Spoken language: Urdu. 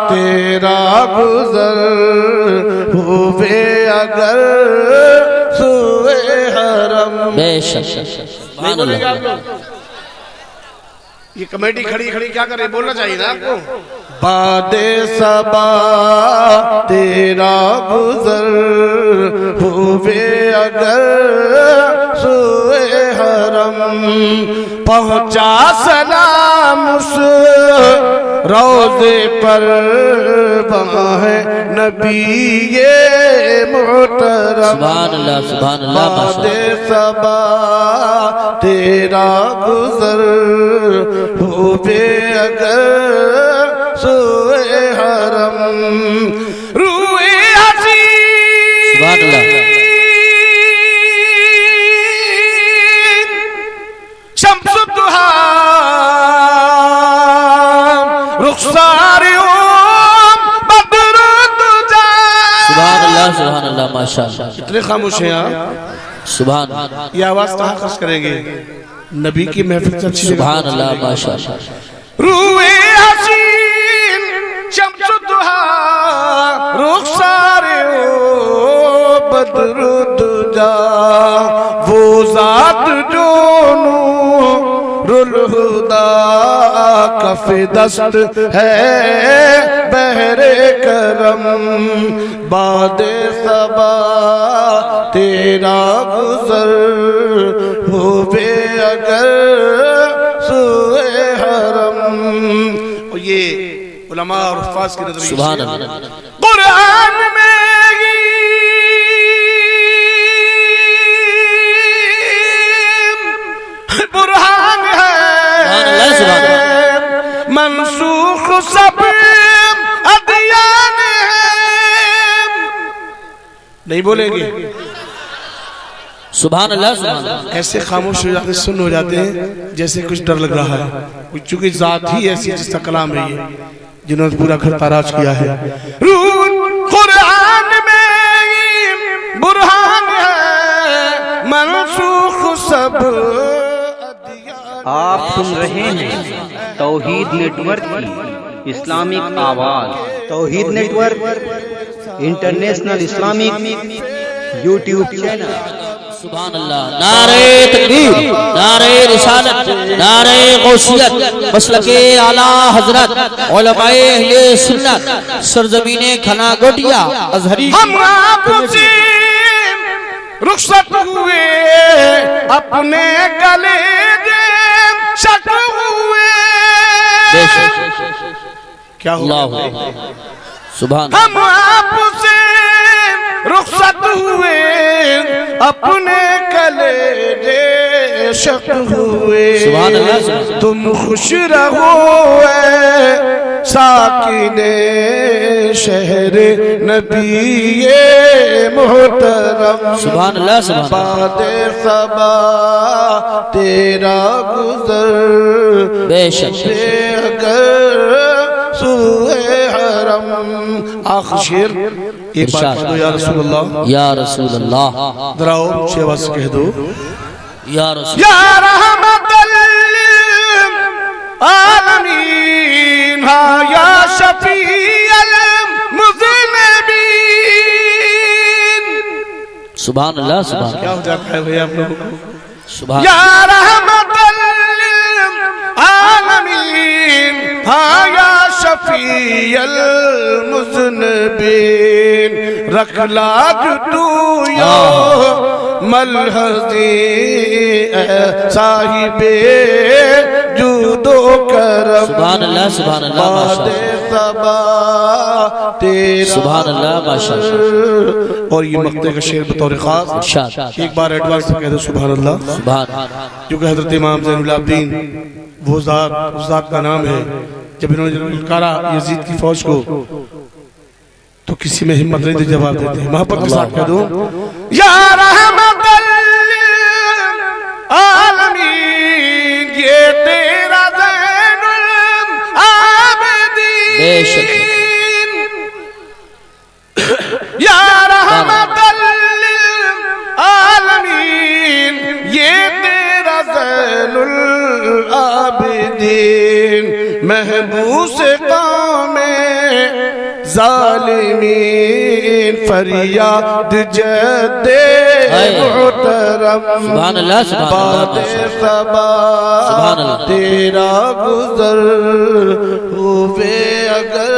تیرا گزر ہوئے اگر سوئے حرم. بے شک. سبحان اللہ. یہ کمیٹی کھڑی کیا کر رہے بولنا چاہیے نا آپ کو. باد صبا تیرا گزر ہوئے اگر سوئے حرم. پہنچا سلام اس روضے پر وہاں ہے نبی محترم. سبحان اللہ. سبحان اللہ. باد صبا تیرا گزر ہوئے اگر سوئے حرم. روئے حسین سبحان اللہ. شمس الضحا رخسار بدر الدجا. سبحان اللہ. سبحان اللہ. ماشاءاللہ. اتنے خاموش ہیں آپ. سبحان. یہ آواز کہاں خرچ کریں گے؟ نبی کی محفل سے اچھی. سبحان اللہ. ماشاءاللہ. روئے حسین شمس الضحا رخسار بدر الدجا. وہ ذات جو نور الہدا کف دست ہے بحر کرم. باد صبا تیرا گزر ہوئے اگر سوئے حرم. اور یہ علماء اور حفاظ کی نظریہ سبحان اللہ. قرآن میں برہان ہے منسوخ سب ادیان ہے. نہیں بولیں گے؟ سبحان اللہ. سبحان اللہ. ایسے خاموش ہو جاتے سن ہو جاتے ہیں جیسے کچھ ڈر لگ رہا ہے. چونکہ ذات ہی ایسی جس کا کلام ہے یہ جنہوں نے پورا گھر تاراج کیا ہے. قرآن میں برہان ہے منسوخ سب. آپ سن رہے ہیں توحید نیٹ ورک کی اسلامک آواز. Tawheed network international Islamic YouTube channel. سبحان اللہ. نعرہ تکبیر، نعرہ رسالت، نعرہ غوثیت، مسلک اعلیٰ حضرت علماء اہل سنت سرزمین کھنا گوٹیا ازہری. ہم آپ سے رخصت ہوئے اپنے گلے دے شک ہوئے. کیا اللہ سبحان. ہم آپ سے رخصت ہوئے اپنے گلے دے شک ہوئے. سبحان اللہ. تم خوش رہو اے ساکن شہر نبی محترم. سبحان اللہ. سبحان. باد صبا تیرا گزر بے شک. اگر سوئے حرم. آخر شیر ایک بار کہہ دو یا رسول اللہ. یا رسول اللہ. دراؤ اچھی آواز سے کہہ دو یا رسول. یا رحمت للعالمین ہاں یا شفیع المذنبین. سبحان اللہ. سبحان. کیا ہو جاتا ہے بھئی آپ لوگوں کو؟ سبحان. یا رحمت للعالمین ہاں یا شفیع المذنبین. رکھ لاج تو یا ملحظی صاحب جود و کرم. سبحان اللہ. سبحان اللہ. باد صبا تیرا. سبحان اللہ. ماشاءاللہ. اور یہ مقطع کا شعر بطور خاص ارشاد. ایک بار ایڈوانس میں کہہ دو سبحان اللہ. سبحان. کیونکہ حضرت امام زین العابدین وہ ذات اس ذات کا نام ہے. جب انہوں نے للکارا یزید کی فوج کو تو کسی میں ہمت نہیں تھی جواب دیتے ہیں. محبت کے ساتھ کہہ دو یا رحمت للعالمین یہ تیرا زین العابدین. بے شک. یا رحمت للعالمین یہ تیرا زین العابدین. محبوس قوم ظالمین فریاد جد محترم سبحان اللہ سبحان باد اللہ صبا سبحان اللہ تیرا گزر ہوئے اگر